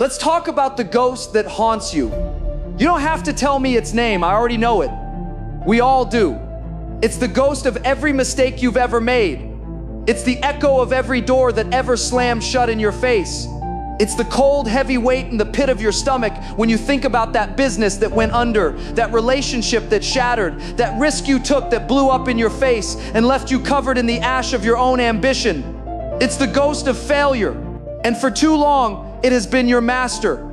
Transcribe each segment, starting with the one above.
Let's talk about the ghost that haunts you. You don't have to tell me its name, I already know it. We all do. It's the ghost of every mistake you've ever made. It's the echo of every door that ever slammed shut in your face. It's the cold, heavy weight in the pit of your stomach when you think about that business that went under, that relationship that shattered, that risk you took that blew up in your face and left you covered in the ash of your own ambition. It's the ghost of failure, and for too long, it has been your master.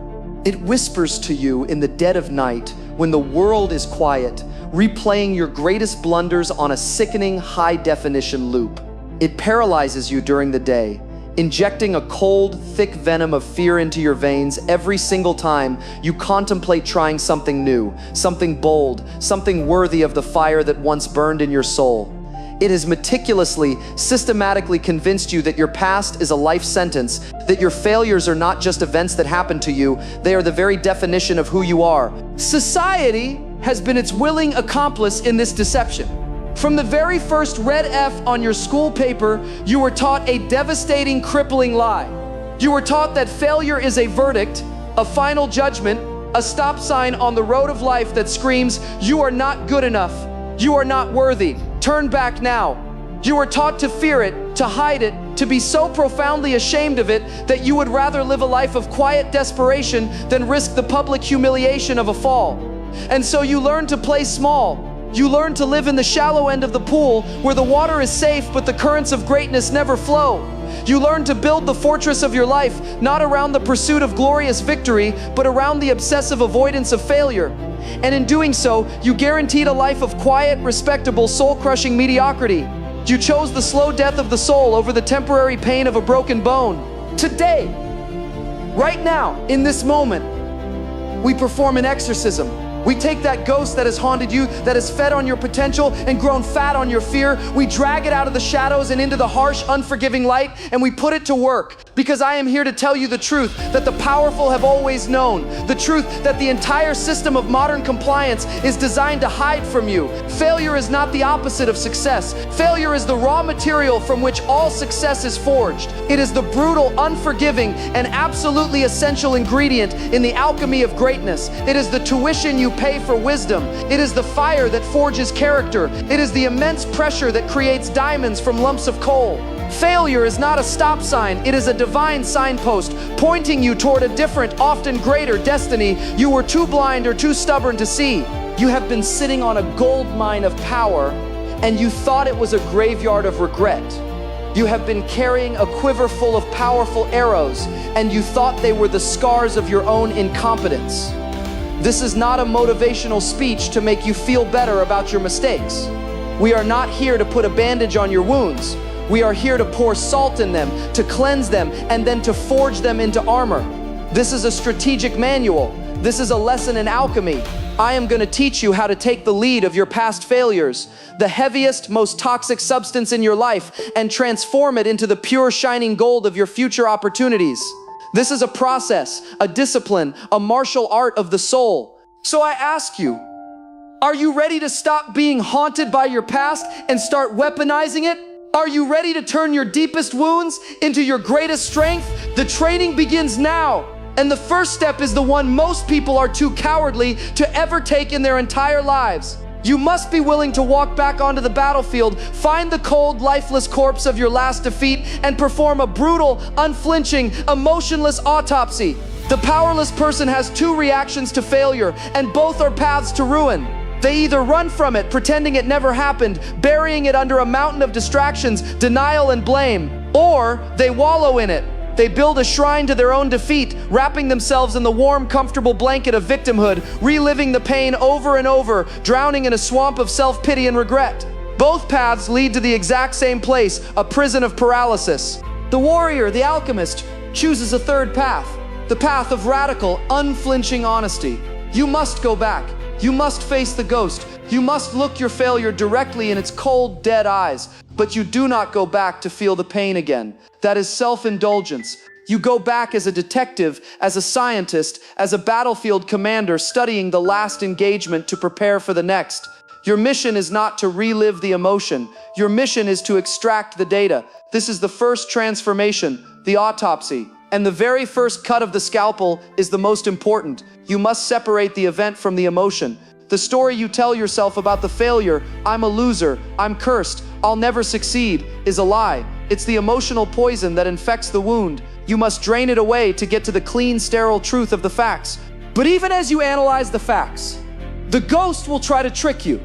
It whispers to you in the dead of night when the world is quiet, replaying your greatest blunders on a sickening high-definition loop. It paralyzes you during the day, injecting a cold, thick venom of fear into your veins every single time you contemplate trying something new, something bold, something worthy of the fire that once burned in your soul. It has meticulously, systematically convinced you that your past is a life sentence, that your failures are not just events that happen to you, they are the very definition of who you are. Society has been its willing accomplice in this deception. From the very first red F on your school paper, you were taught a devastating, crippling lie. You were taught that failure is a verdict, a final judgment, a stop sign on the road of life that screams, "You are not good enough. You are not worthy. Turn back now." You were taught to fear it, to hide it, to be so profoundly ashamed of it that you would rather live a life of quiet desperation than risk the public humiliation of a fall. And so you learn to play small. You learn to live in the shallow end of the pool where the water is safe but the currents of greatness never flow. You learn to build the fortress of your life not around the pursuit of glorious victory but around the obsessive avoidance of failure. And in doing so, you guaranteed a life of quiet, respectable, soul-crushing mediocrity. You chose the slow death of the soul over the temporary pain of a broken bone. Today, right now, in this moment, we perform an exorcism. We take that ghost that has haunted you, that has fed on your potential and grown fat on your fear. We drag it out of the shadows and into the harsh, unforgiving light, and we put it to work. Because I am here to tell you the truth that the powerful have always known. The truth that the entire system of modern compliance is designed to hide from you. Failure is not the opposite of success. Failure is the raw material from which all success is forged. It is the brutal, unforgiving, and absolutely essential ingredient in the alchemy of greatness. It is the tuition you pay for wisdom. It is the fire that forges character. It is the immense pressure that creates diamonds from lumps of coal. Failure is not a stop sign, it is a divine signpost pointing you toward a different, often greater destiny you were too blind or too stubborn to see. You have been sitting on a gold mine of power and you thought it was a graveyard of regret. You have been carrying a quiver full of powerful arrows and you thought they were the scars of your own incompetence. This is not a motivational speech to make you feel better about your mistakes. We are not here to put a bandage on your wounds. We are here to pour salt in them, to cleanse them, and then to forge them into armor. This is a strategic manual. This is a lesson in alchemy. I am going to teach you how to take the lead of your past failures, the heaviest, most toxic substance in your life, and transform it into the pure, shining gold of your future opportunities. This is a process, a discipline, a martial art of the soul. So I ask you, are you ready to stop being haunted by your past and start weaponizing it? Are you ready to turn your deepest wounds into your greatest strength? The training begins now. And the first step is the one most people are too cowardly to ever take in their entire lives. You must be willing to walk back onto the battlefield, find the cold, lifeless corpse of your last defeat, and perform a brutal, unflinching, emotionless autopsy. The powerless person has two reactions to failure, and both are paths to ruin. They either run from it, pretending it never happened, burying it under a mountain of distractions, denial, and blame, or they wallow in it. They build a shrine to their own defeat, wrapping themselves in the warm, comfortable blanket of victimhood, reliving the pain over and over, drowning in a swamp of self-pity and regret. Both paths lead to the exact same place, a prison of paralysis. The warrior, the alchemist, chooses a third path, the path of radical, unflinching honesty. You must go back. You must face the ghost. You must look your failure directly in its cold, dead eyes. But you do not go back to feel the pain again. That is self-indulgence. You go back as a detective, as a scientist, as a battlefield commander studying the last engagement to prepare for the next. Your mission is not to relive the emotion. Your mission is to extract the data. This is the first transformation, the autopsy. And the very first cut of the scalpel is the most important. You must separate the event from the emotion. The story you tell yourself about the failure, I'm a loser, I'm cursed, I'll never succeed, is a lie. It's the emotional poison that infects the wound. You must drain it away to get to the clean, sterile truth of the facts. But even as you analyze the facts, the ghost will try to trick you.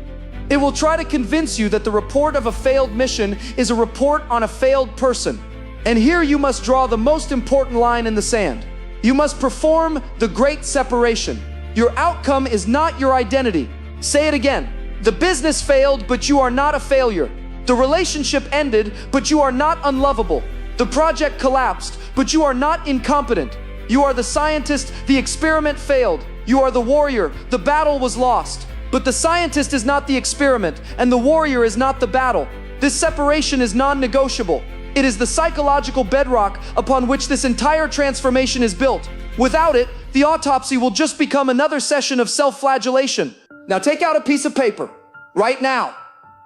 It will try to convince you that the report of a failed mission is a report on a failed person. And here you must draw the most important line in the sand. You must perform the great separation. Your outcome is not your identity. Say it again. The business failed, but you are not a failure. The relationship ended, but you are not unlovable. The project collapsed, but you are not incompetent. You are the scientist, the experiment failed. You are the warrior, the battle was lost. But the scientist is not the experiment, and the warrior is not the battle. This separation is non-negotiable. It is the psychological bedrock upon which this entire transformation is built. Without it, the autopsy will just become another session of self-flagellation. Now take out a piece of paper, right now,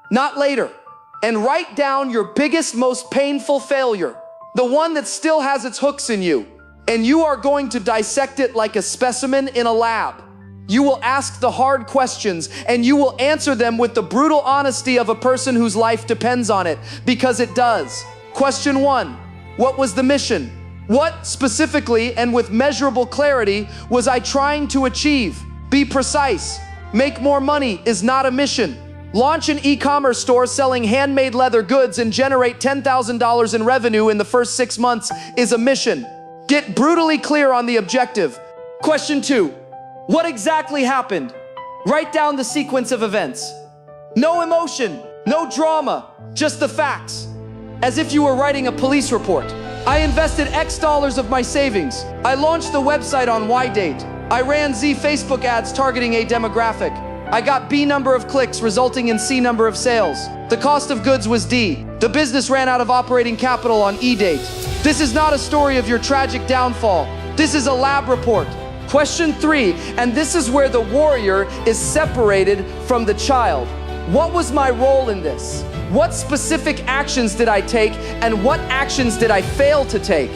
not later, and write down your biggest, most painful failure, the one that still has its hooks in you, and you are going to dissect it like a specimen in a lab. You will ask the hard questions, and you will answer them with the brutal honesty of a person whose life depends on it, because it does. Question 1, what was the mission? What specifically and with measurable clarity was I trying to achieve? Be precise. Make more money is not a mission. Launch an e-commerce store selling handmade leather goods and generate $10,000 in revenue in the first 6 months is a mission. Get brutally clear on the objective. Question 2, what exactly happened? Write down the sequence of events. No emotion, no drama, just the facts. As if you were writing a police report. I invested X dollars of my savings. I launched the website on Y date. I ran Z Facebook ads targeting a demographic. I got B number of clicks resulting in C number of sales. The cost of goods was D. The business ran out of operating capital on E date. This is not a story of your tragic downfall. This is a lab report. Question 3, and this is where the warrior is separated from the child. What was my role in this? What specific actions did I take, and what actions did I fail to take?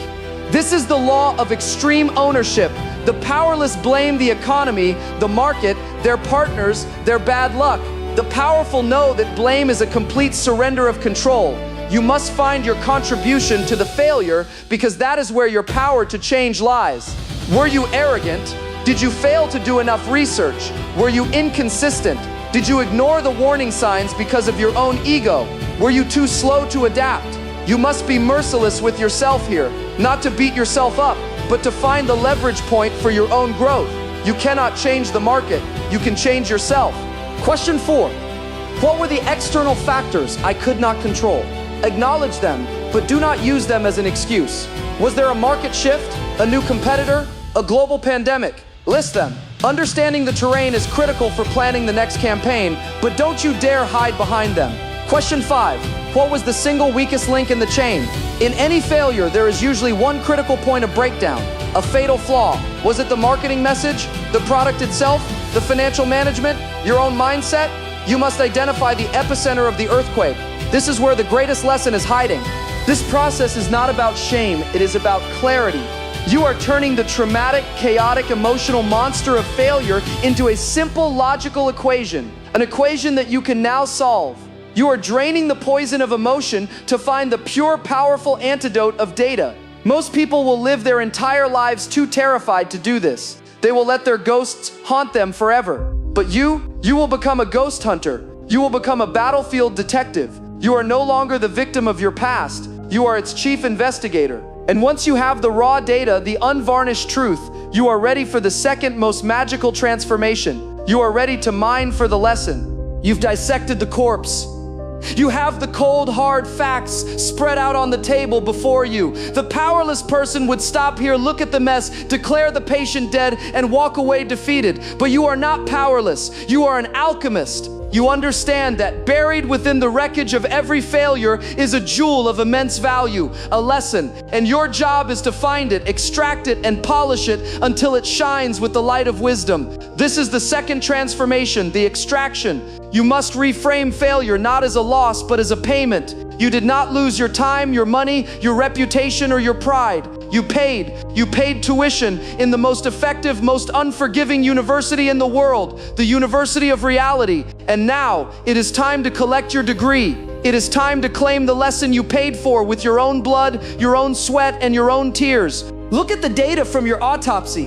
This is the law of extreme ownership. The powerless blame the economy, the market, their partners, their bad luck. The powerful know that blame is a complete surrender of control. You must find your contribution to the failure because that is where your power to change lies. Were you arrogant? Did you fail to do enough research? Were you inconsistent? Did you ignore the warning signs because of your own ego? Were you too slow to adapt? You must be merciless with yourself here, not to beat yourself up, but to find the leverage point for your own growth. You cannot change the market, you can change yourself. Question 4, what were the external factors I could not control? Acknowledge them, but do not use them as an excuse. Was there a market shift, a new competitor, a global pandemic? List them. Understanding the terrain is critical for planning the next campaign, but don't you dare hide behind them. Question 5, what was the single weakest link in the chain? In any failure, there is usually one critical point of breakdown, a fatal flaw. Was it the marketing message, the product itself, the financial management, your own mindset? You must identify the epicenter of the earthquake. This is where the greatest lesson is hiding. This process is not about shame, it is about clarity. You are turning the traumatic, chaotic, emotional monster of failure into a simple, logical equation, an equation that you can now solve. You are draining the poison of emotion to find the pure, powerful antidote of data. Most people will live their entire lives too terrified to do this. They will let their ghosts haunt them forever. But you will become a ghost hunter. You will become a battlefield detective. You are no longer the victim of your past. You are its chief investigator. And once you have the raw data, the unvarnished truth, you are ready for the second most magical transformation. You are ready to mine for the lesson. You've dissected the corpse. You have the cold, hard facts spread out on the table before you. The powerless person would stop here, look at the mess, declare the patient dead, and walk away defeated. But you are not powerless. You are an alchemist. You understand that buried within the wreckage of every failure is a jewel of immense value, a lesson, and your job is to find it, extract it, and polish it until it shines with the light of wisdom. This is the second transformation, the extraction. You must reframe failure not as a loss, but as a payment. You did not lose your time, your money, your reputation, or your pride. You paid tuition in the most effective, most unforgiving university in the world, the University of Reality. And now it is time to collect your degree. It is time to claim the lesson you paid for with your own blood, your own sweat, and your own tears. Look at the data from your autopsy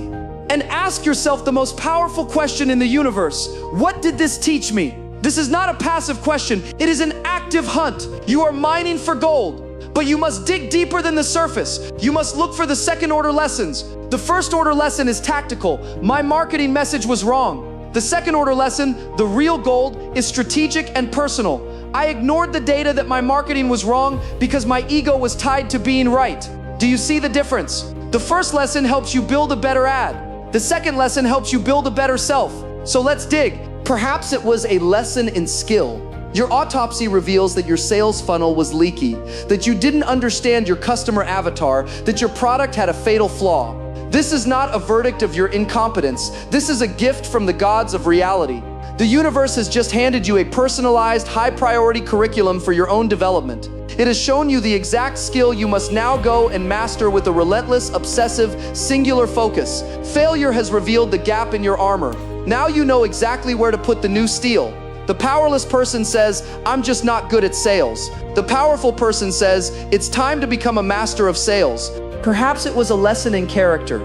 and ask yourself the most powerful question in the universe. What did this teach me? This is not a passive question. It is an active hunt. You are mining for gold. But you must dig deeper than the surface. You must look for the second order lessons. The first order lesson is tactical. My marketing message was wrong. The second order lesson, the real gold, is strategic and personal. I ignored the data that my marketing was wrong because my ego was tied to being right. Do you see the difference? The first lesson helps you build a better ad. The second lesson helps you build a better self. So let's dig. Perhaps it was a lesson in skill. Your autopsy reveals that your sales funnel was leaky, that you didn't understand your customer avatar, that your product had a fatal flaw. This is not a verdict of your incompetence. This is a gift from the gods of reality. The universe has just handed you a personalized, high-priority curriculum for your own development. It has shown you the exact skill you must now go and master with a relentless, obsessive, singular focus. Failure has revealed the gap in your armor. Now you know exactly where to put the new steel. The powerless person says, I'm just not good at sales. The powerful person says, it's time to become a master of sales. Perhaps it was a lesson in character.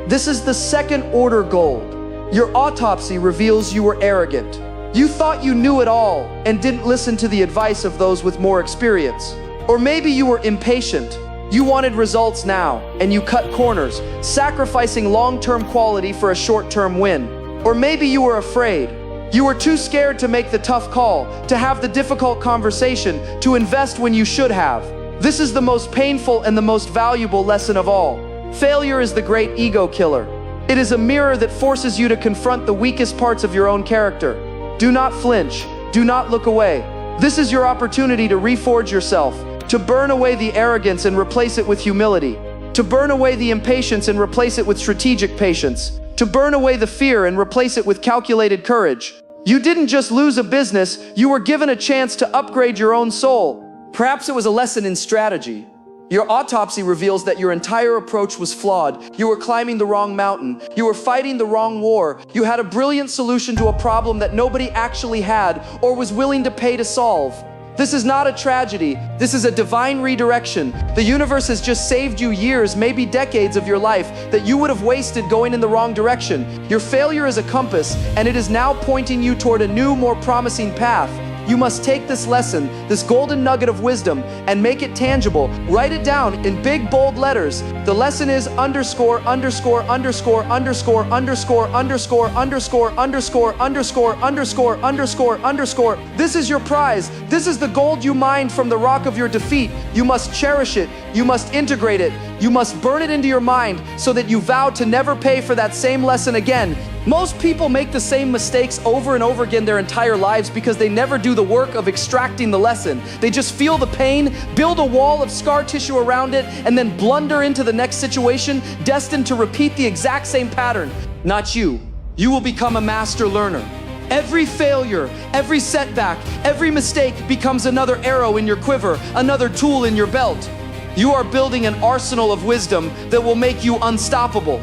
This is the second order gold. Your autopsy reveals you were arrogant. You thought you knew it all and didn't listen to the advice of those with more experience. Or maybe you were impatient. You wanted results now, and you cut corners, sacrificing long-term quality for a short-term win. Or maybe you were afraid. You were too scared to make the tough call, to have the difficult conversation, to invest when you should have. This is the most painful and the most valuable lesson of all. Failure is the great ego killer. It is a mirror that forces you to confront the weakest parts of your own character. Do not flinch. Do not look away. This is your opportunity to reforge yourself, to burn away the arrogance and replace it with humility, to burn away the impatience and replace it with strategic patience, to burn away the fear and replace it with calculated courage. You didn't just lose a business, you were given a chance to upgrade your own soul. Perhaps it was a lesson in strategy. Your autopsy reveals that your entire approach was flawed. You were climbing the wrong mountain. You were fighting the wrong war. You had a brilliant solution to a problem that nobody actually had or was willing to pay to solve. This is not a tragedy. This is a divine redirection. The universe has just saved you years, maybe decades of your life that you would have wasted going in the wrong direction. Your failure is a compass, and it is now pointing you toward a new, more promising path. You must take this lesson, this golden nugget of wisdom, and make it tangible. Write it down in big, bold letters. The lesson is underscore, underscore, underscore, underscore, underscore, underscore, underscore, underscore, underscore, underscore, underscore, underscore. This is your prize. This is the gold you mined from the rock of your defeat. You must cherish it. You must integrate it. You must burn it into your mind so that you vow to never pay for that same lesson again. Most people make the same mistakes over and over again their entire lives because they never do the work of extracting the lesson. They just feel the pain, build a wall of scar tissue around it, and then blunder into the next situation, destined to repeat the exact same pattern. Not you. You will become a master learner. Every failure, every setback, every mistake becomes another arrow in your quiver, another tool in your belt. You are building an arsenal of wisdom that will make you unstoppable.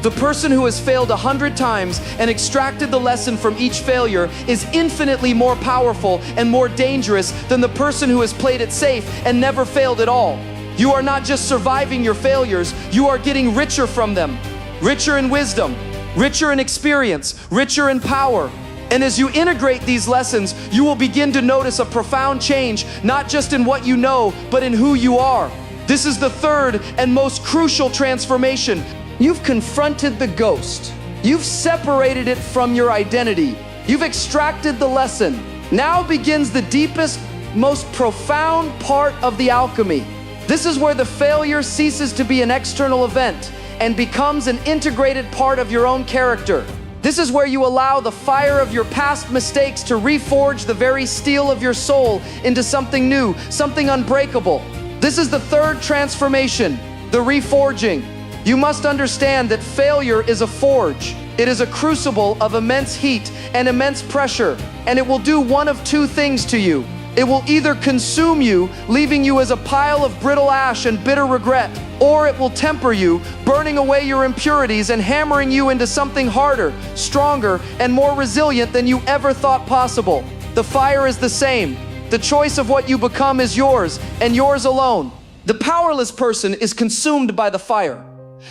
The person who has failed 100 times and extracted the lesson from each failure is infinitely more powerful and more dangerous than the person who has played it safe and never failed at all. You are not just surviving your failures, you are getting richer from them. Richer in wisdom, richer in experience, richer in power. And as you integrate these lessons, you will begin to notice a profound change, not just in what you know, but in who you are. This is the third and most crucial transformation. You've confronted the ghost. You've separated it from your identity. You've extracted the lesson. Now begins the deepest, most profound part of the alchemy. This is where the failure ceases to be an external event and becomes an integrated part of your own character. This is where you allow the fire of your past mistakes to reforge the very steel of your soul into something new, something unbreakable. This is the third transformation, the reforging. You must understand that failure is a forge. It is a crucible of immense heat and immense pressure, and it will do one of two things to you. It will either consume you, leaving you as a pile of brittle ash and bitter regret, or it will temper you, burning away your impurities and hammering you into something harder, stronger, and more resilient than you ever thought possible. The fire is the same. The choice of what you become is yours, and yours alone. The powerless person is consumed by the fire.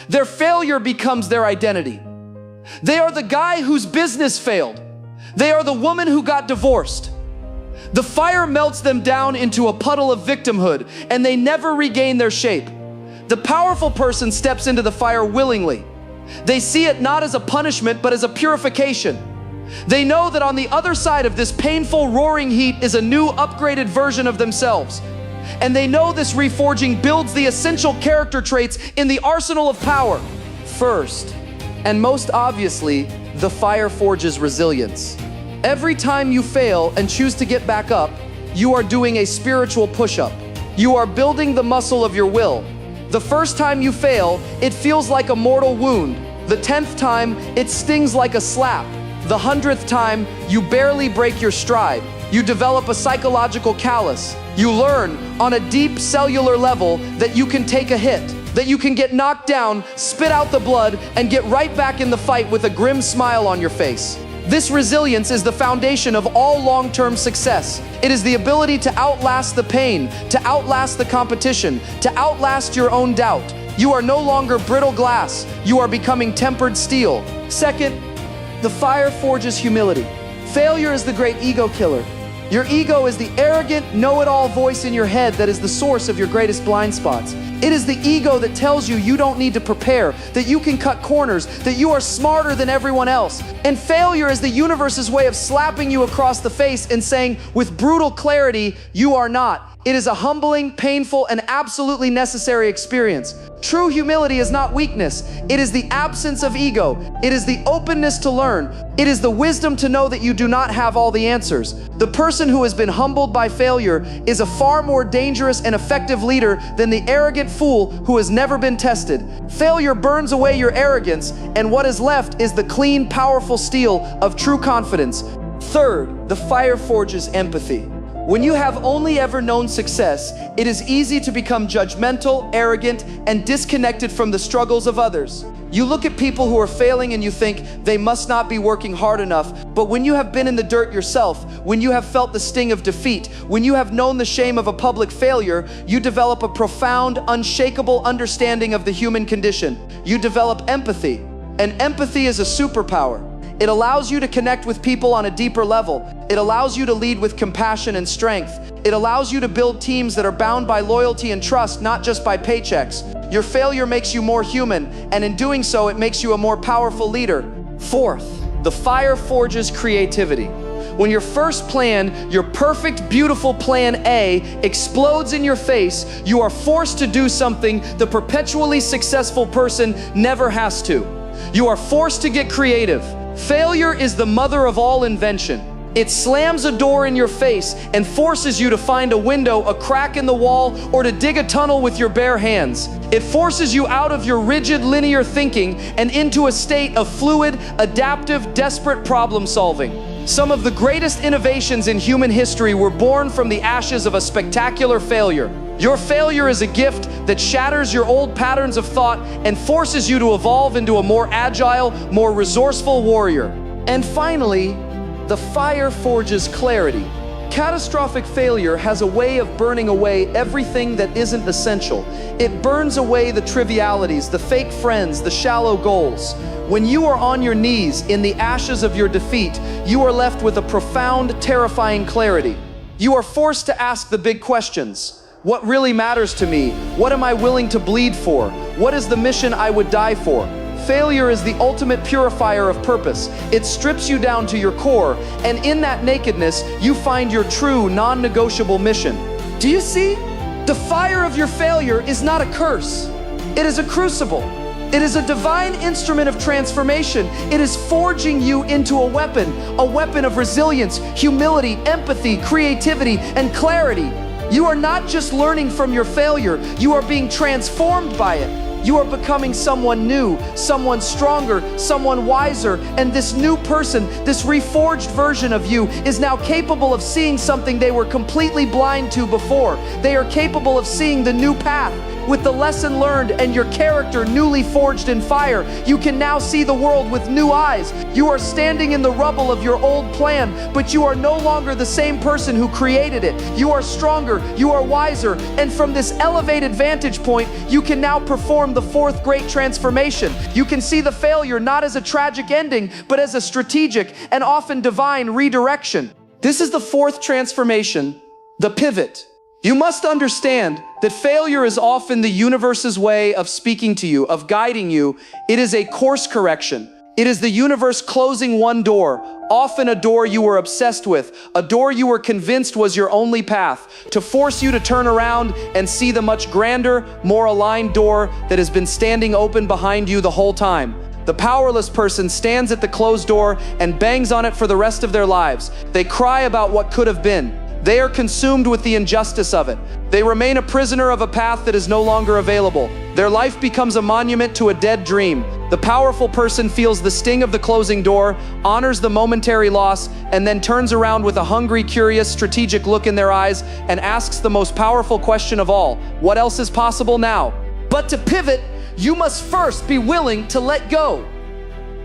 Their failure becomes their identity. They are the guy whose business failed. They are the woman who got divorced. The fire melts them down into a puddle of victimhood, and they never regain their shape. The powerful person steps into the fire willingly. They see it not as a punishment, but as a purification. They know that on the other side of this painful, roaring heat is a new, upgraded version of themselves. And they know this reforging builds the essential character traits in the arsenal of power. First, and most obviously, the fire forges resilience. Every time you fail and choose to get back up, you are doing a spiritual push-up. You are building the muscle of your will. The first time you fail, it feels like a mortal wound. The 10th time, it stings like a slap. The 100th time, you barely break your stride. You develop a psychological callus. You learn on a deep cellular level that you can take a hit, that you can get knocked down, spit out the blood, and get right back in the fight with a grim smile on your face. This resilience is the foundation of all long-term success. It is the ability to outlast the pain, to outlast the competition, to outlast your own doubt. You are no longer brittle glass. You are becoming tempered steel. Second, the fire forges humility. Failure is the great ego killer. Your ego is the arrogant, know-it-all voice in your head that is the source of your greatest blind spots. It is the ego that tells you you don't need to prepare, that you can cut corners, that you are smarter than everyone else. And failure is the universe's way of slapping you across the face and saying with brutal clarity, you are not. It is a humbling, painful, and absolutely necessary experience. True humility is not weakness. It is the absence of ego. It is the openness to learn. It is the wisdom to know that you do not have all the answers. The person who has been humbled by failure is a far more dangerous and effective leader than the arrogant fool who has never been tested. Failure burns away your arrogance, and what is left is the clean, powerful steel of true confidence. Third, the fire forges empathy. When you have only ever known success, it is easy to become judgmental, arrogant, and disconnected from the struggles of others. You look at people who are failing and you think they must not be working hard enough. But when you have been in the dirt yourself, when you have felt the sting of defeat, when you have known the shame of a public failure, you develop a profound, unshakable understanding of the human condition. You develop empathy, and empathy is a superpower. It allows you to connect with people on a deeper level. It allows you to lead with compassion and strength. It allows you to build teams that are bound by loyalty and trust, not just by paychecks. Your failure makes you more human, and in doing so, it makes you a more powerful leader. Fourth, the fire forges creativity. When your first plan, your perfect, beautiful plan A, explodes in your face, you are forced to do something the perpetually successful person never has to. You are forced to get creative. Failure is the mother of all invention. It slams a door in your face and forces you to find a window, a crack in the wall, or to dig a tunnel with your bare hands. It forces you out of your rigid, linear thinking and into a state of fluid, adaptive, desperate problem solving. Some of the greatest innovations in human history were born from the ashes of a spectacular failure. Your failure is a gift that shatters your old patterns of thought and forces you to evolve into a more agile, more resourceful warrior. And finally, the fire forges clarity. Catastrophic failure has a way of burning away everything that isn't essential. It burns away the trivialities, the fake friends, the shallow goals. When you are on your knees in the ashes of your defeat, you are left with a profound, terrifying clarity. You are forced to ask the big questions. What really matters to me? What am I willing to bleed for? What is the mission I would die for? Failure is the ultimate purifier of purpose. It strips you down to your core, and in that nakedness, you find your true, non-negotiable mission. Do you see? The fire of your failure is not a curse. It is a crucible. It is a divine instrument of transformation. It is forging you into a weapon of resilience, humility, empathy, creativity, and clarity. You are not just learning from your failure, you are being transformed by it. You are becoming someone new, someone stronger, someone wiser, and this new person, this reforged version of you, is now capable of seeing something they were completely blind to before. They are capable of seeing the new path. With the lesson learned and your character newly forged in fire, you can now see the world with new eyes. You are standing in the rubble of your old plan, but you are no longer the same person who created it. You are stronger, you are wiser, and from this elevated vantage point, you can now perform the fourth great transformation. You can see the failure not as a tragic ending, but as a strategic and often divine redirection. This is the fourth transformation, the pivot. You must understand that failure is often the universe's way of speaking to you, of guiding you. It is a course correction. It is the universe closing one door, often a door you were obsessed with, a door you were convinced was your only path, to force you to turn around and see the much grander, more aligned door that has been standing open behind you the whole time. The powerless person stands at the closed door and bangs on it for the rest of their lives. They cry about what could have been. They are consumed with the injustice of it. They remain a prisoner of a path that is no longer available. Their life becomes a monument to a dead dream. The powerful person feels the sting of the closing door, honors the momentary loss, and then turns around with a hungry, curious, strategic look in their eyes and asks the most powerful question of all: what else is possible now? But to pivot, you must first be willing to let go.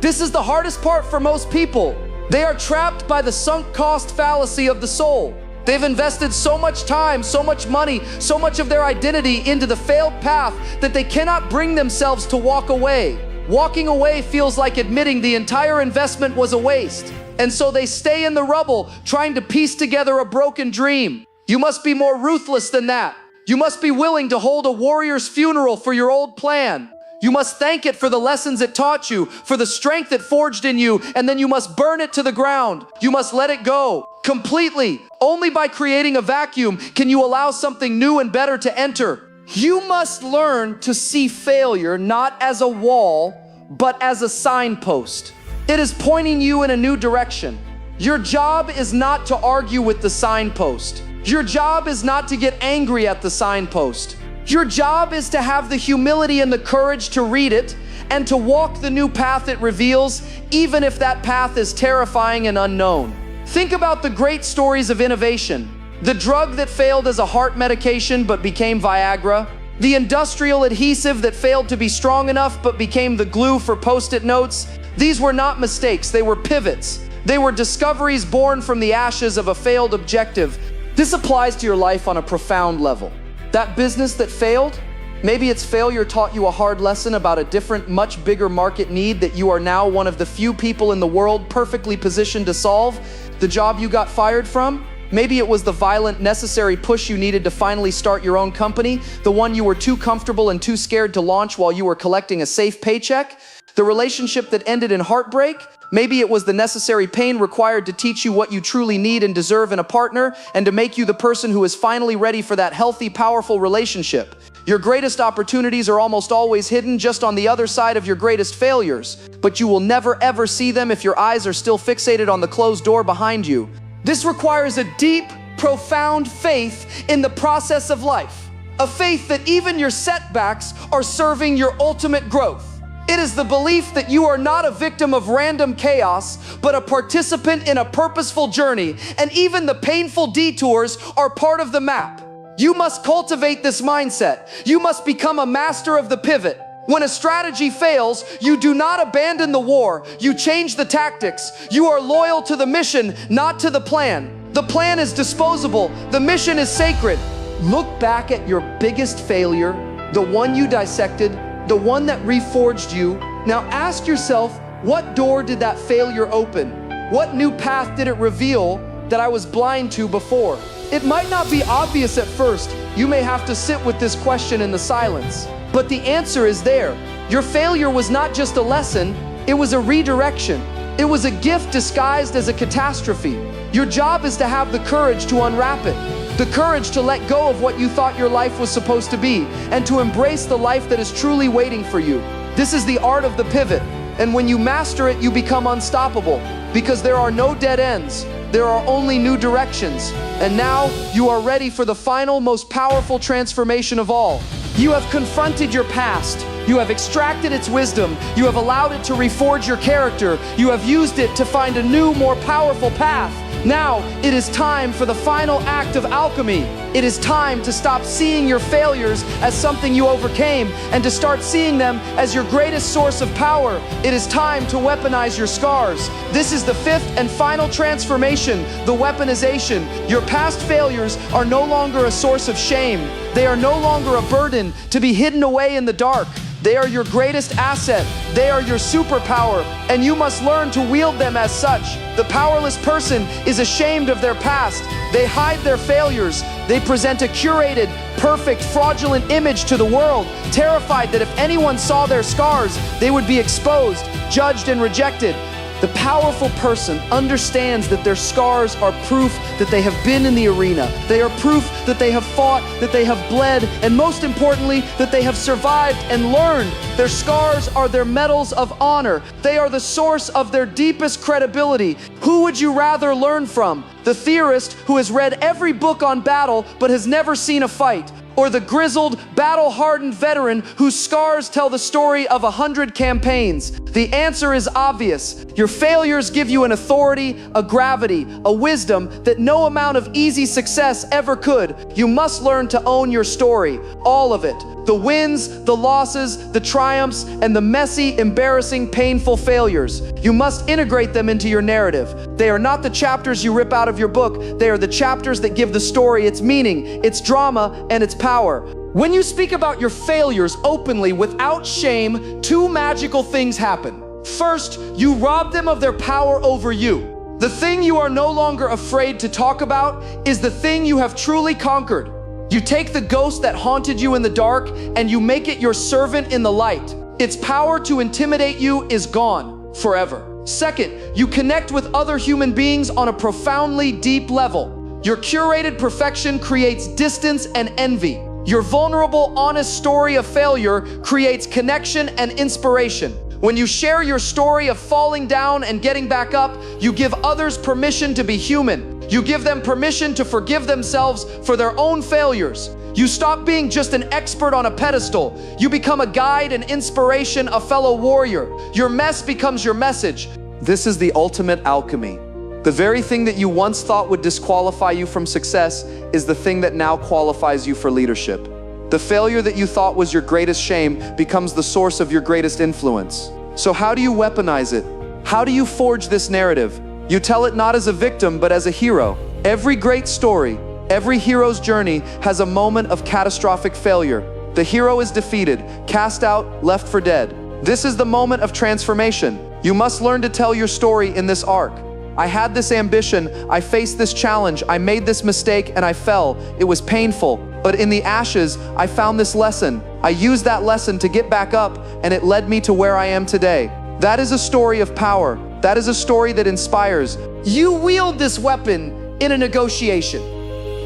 This is the hardest part for most people. They are trapped by the sunk cost fallacy of the soul. They've invested so much time, so much money, so much of their identity into the failed path that they cannot bring themselves to walk away. Walking away feels like admitting the entire investment was a waste. And so they stay in the rubble, trying to piece together a broken dream. You must be more ruthless than that. You must be willing to hold a warrior's funeral for your old plan. You must thank it for the lessons it taught you, for the strength it forged in you, and then you must burn it to the ground. You must let it go completely. Only by creating a vacuum can you allow something new and better to enter. You must learn to see failure not as a wall, but as a signpost. It is pointing you in a new direction. Your job is not to argue with the signpost. Your job is not to get angry at the signpost. Your job is to have the humility and the courage to read it and to walk the new path it reveals, even if that path is terrifying and unknown. Think about the great stories of innovation. The drug that failed as a heart medication but became Viagra. The industrial adhesive that failed to be strong enough but became the glue for Post-it notes. These were not mistakes, they were pivots. They were discoveries born from the ashes of a failed objective. This applies to your life on a profound level. That business that failed, maybe its failure taught you a hard lesson about a different, much bigger market need that you are now one of the few people in the world perfectly positioned to solve. The job you got fired from, maybe it was the violent, necessary push you needed to finally start your own company, the one you were too comfortable and too scared to launch while you were collecting a safe paycheck. The relationship that ended in heartbreak, maybe it was the necessary pain required to teach you what you truly need and deserve in a partner and to make you the person who is finally ready for that healthy, powerful relationship. Your greatest opportunities are almost always hidden just on the other side of your greatest failures, but you will never ever see them if your eyes are still fixated on the closed door behind you. This requires a deep, profound faith in the process of life. A faith that even your setbacks are serving your ultimate growth. It is the belief that you are not a victim of random chaos, but a participant in a purposeful journey, and even the painful detours are part of the map. You must cultivate this mindset. You must become a master of the pivot. When a strategy fails, you do not abandon the war. You change the tactics. You are loyal to the mission, not to the plan. The plan is disposable. The mission is sacred. Look back at your biggest failure, the one you dissected, the one that reforged you. Now ask yourself, what door did that failure open? What new path did it reveal that I was blind to before? It might not be obvious at first. You may have to sit with this question in the silence. But the answer is there. Your failure was not just a lesson, it was a redirection. It was a gift disguised as a catastrophe. Your job is to have the courage to unwrap it. The courage to let go of what you thought your life was supposed to be and to embrace the life that is truly waiting for you. This is the art of the pivot. And when you master it, you become unstoppable because there are no dead ends. There are only new directions. And now you are ready for the final, most powerful transformation of all. You have confronted your past. You have extracted its wisdom. You have allowed it to reforge your character. You have used it to find a new, more powerful path. Now, it is time for the final act of alchemy. It is time to stop seeing your failures as something you overcame and to start seeing them as your greatest source of power. It is time to weaponize your scars. This is the fifth and final transformation, the weaponization. Your past failures are no longer a source of shame. They are no longer a burden to be hidden away in the dark. They are your greatest asset. They are your superpower, and you must learn to wield them as such. The powerless person is ashamed of their past. They hide their failures. They present a curated, perfect, fraudulent image to the world, terrified that if anyone saw their scars, they would be exposed, judged, and rejected. The powerful person understands that their scars are proof that they have been in the arena. They are proof that they have fought, that they have bled, and most importantly, that they have survived and learned. Their scars are their medals of honor. They are the source of their deepest credibility. Who would you rather learn from? The theorist who has read every book on battle but has never seen a fight? Or the grizzled, battle-hardened veteran whose scars tell the story of 100 campaigns? The answer is obvious. Your failures give you an authority, a gravity, a wisdom that no amount of easy success ever could. You must learn to own your story, all of it. The wins, the losses, the triumphs, and the messy, embarrassing, painful failures. You must integrate them into your narrative. They are not the chapters you rip out of your book. They are the chapters that give the story its meaning, its drama, and its power. When you speak about your failures openly without shame, two magical things happen. First, you rob them of their power over you. The thing you are no longer afraid to talk about is the thing you have truly conquered. You take the ghost that haunted you in the dark and you make it your servant in the light. Its power to intimidate you is gone forever. Second, you connect with other human beings on a profoundly deep level. Your curated perfection creates distance and envy. Your vulnerable, honest story of failure creates connection and inspiration. When you share your story of falling down and getting back up, you give others permission to be human. You give them permission to forgive themselves for their own failures. You stop being just an expert on a pedestal. You become a guide, an inspiration, a fellow warrior. Your mess becomes your message. This is the ultimate alchemy. The very thing that you once thought would disqualify you from success is the thing that now qualifies you for leadership. The failure that you thought was your greatest shame becomes the source of your greatest influence. So how do you weaponize it? How do you forge this narrative? You tell it not as a victim, but as a hero. Every great story, every hero's journey has a moment of catastrophic failure. The hero is defeated, cast out, left for dead. This is the moment of transformation. You must learn to tell your story in this arc. I had this ambition, I faced this challenge, I made this mistake, and I fell. It was painful, but in the ashes, I found this lesson. I used that lesson to get back up, and it led me to where I am today. That is a story of power. That is a story that inspires. You wield this weapon in a negotiation.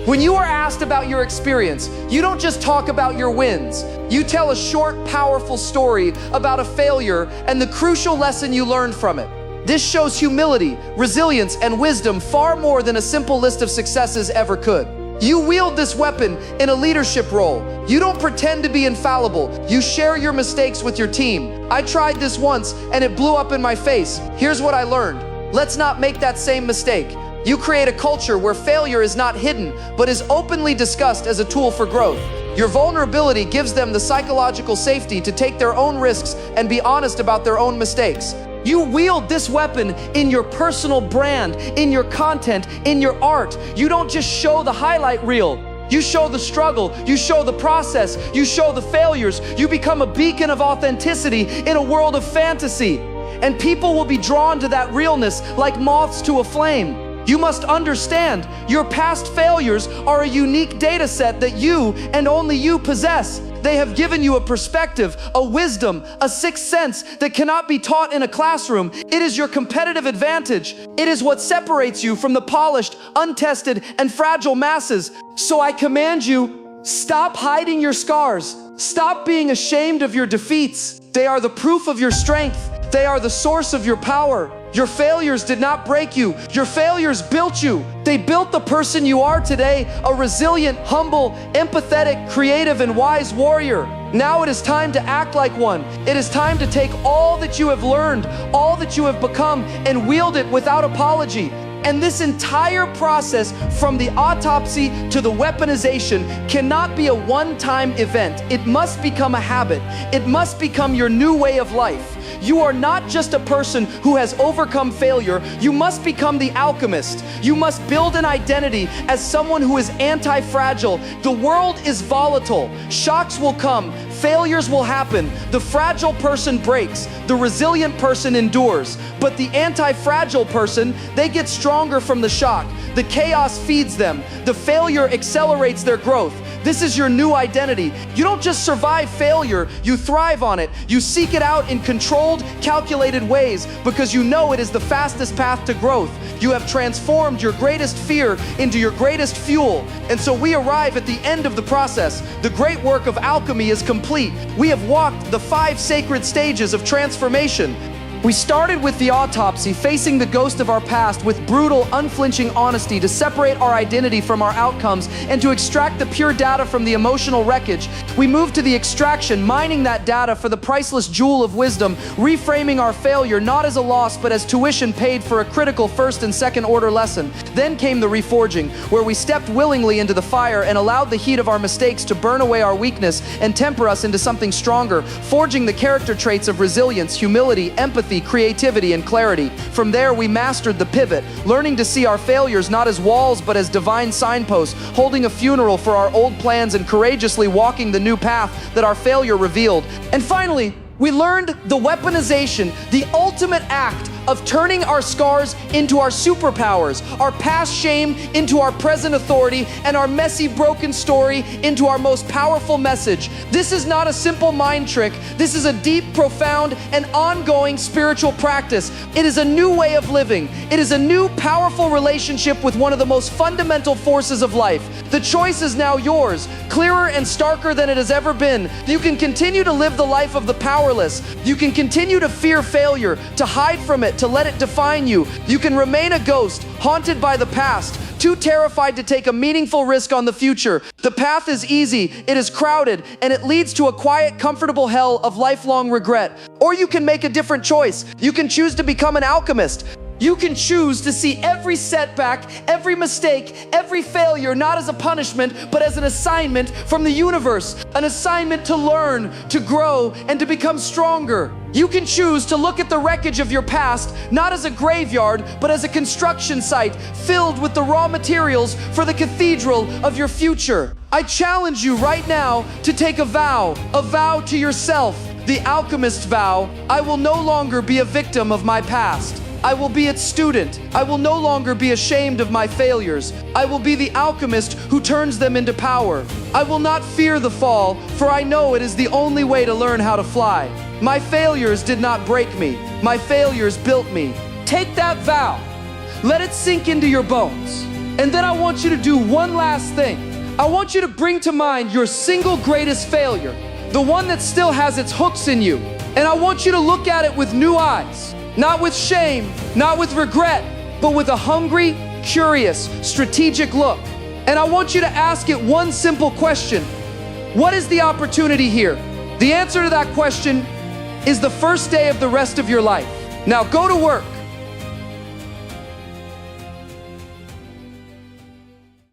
When you are asked about your experience, you don't just talk about your wins. You tell a short, powerful story about a failure and the crucial lesson you learned from it. This shows humility, resilience, and wisdom far more than a simple list of successes ever could. You wield this weapon in a leadership role. You don't pretend to be infallible. You share your mistakes with your team. I tried this once and it blew up in my face. Here's what I learned. Let's not make that same mistake. You create a culture where failure is not hidden, but is openly discussed as a tool for growth. Your vulnerability gives them the psychological safety to take their own risks and be honest about their own mistakes. You wield this weapon in your personal brand, in your content, in your art. You don't just show the highlight reel. You show the struggle, you show the process, you show the failures. You become a beacon of authenticity in a world of fantasy. And people will be drawn to that realness like moths to a flame. You must understand, your past failures are a unique data set that you and only you possess. They have given you a perspective, a wisdom, a sixth sense that cannot be taught in a classroom. It is your competitive advantage. It is what separates you from the polished, untested, and fragile masses. So I command you, stop hiding your scars. Stop being ashamed of your defeats. They are the proof of your strength. They are the source of your power. Your failures did not break you. Your failures built you. They built the person you are today, a resilient, humble, empathetic, creative, and wise warrior. Now it is time to act like one. It is time to take all that you have learned, all that you have become, and wield it without apology. And this entire process, from the autopsy to the weaponization, cannot be a one-time event. It must become a habit. It must become your new way of life. You are not just a person who has overcome failure. You must become the alchemist. You must build an identity as someone who is anti-fragile. The world is volatile. Shocks will come. Failures will happen. The fragile person breaks. The resilient person endures. But the anti-fragile person, they get stronger from the shock. The chaos feeds them. The failure accelerates their growth. This is your new identity. You don't just survive failure, you thrive on it. You seek it out in controlled, calculated ways because you know it is the fastest path to growth. You have transformed your greatest fear into your greatest fuel. And so we arrive at the end of the process. The great work of alchemy is complete. We have walked the 5 sacred stages of transformation. We started with the autopsy, facing the ghost of our past with brutal, unflinching honesty to separate our identity from our outcomes and to extract the pure data from the emotional wreckage. We moved to the extraction, mining that data for the priceless jewel of wisdom, reframing our failure not as a loss but as tuition paid for a critical first and second order lesson. Then came the reforging, where we stepped willingly into the fire and allowed the heat of our mistakes to burn away our weakness and temper us into something stronger, forging the character traits of resilience, humility, empathy, creativity, and clarity. From there, we mastered the pivot, learning to see our failures not as walls but as divine signposts, holding a funeral for our old plans and courageously walking the new path that our failure revealed. And finally, we learned the weaponization, the ultimate act of turning our scars into our superpowers, our past shame into our present authority, and our messy, broken story into our most powerful message. This is not a simple mind trick. This is a deep, profound, and ongoing spiritual practice. It is a new way of living. It is a new, powerful relationship with one of the most fundamental forces of life. The choice is now yours, clearer and starker than it has ever been. You can continue to live the life of the powerless. You can continue to fear failure, to hide from it, to let it define you. You can remain a ghost, haunted by the past, too terrified to take a meaningful risk on the future. The path is easy, it is crowded, and it leads to a quiet, comfortable hell of lifelong regret. Or you can make a different choice. You can choose to become an alchemist. You can choose to see every setback, every mistake, every failure, not as a punishment, but as an assignment from the universe, an assignment to learn, to grow, and to become stronger. You can choose to look at the wreckage of your past, not as a graveyard, but as a construction site filled with the raw materials for the cathedral of your future. I challenge you right now to take a vow to yourself, the alchemist vow. I will no longer be a victim of my past. I will be its student. I will no longer be ashamed of my failures. I will be the alchemist who turns them into power. I will not fear the fall, for I know it is the only way to learn how to fly. My failures did not break me. My failures built me. Take that vow. Let it sink into your bones. And then I want you to do one last thing. I want you to bring to mind your single greatest failure, the one that still has its hooks in you. And I want you to look at it with new eyes. Not with shame, not with regret, but with a hungry, curious, strategic look. And I want you to ask it one simple question. What is the opportunity here? The answer to that question is the first day of the rest of your life. Now go to work.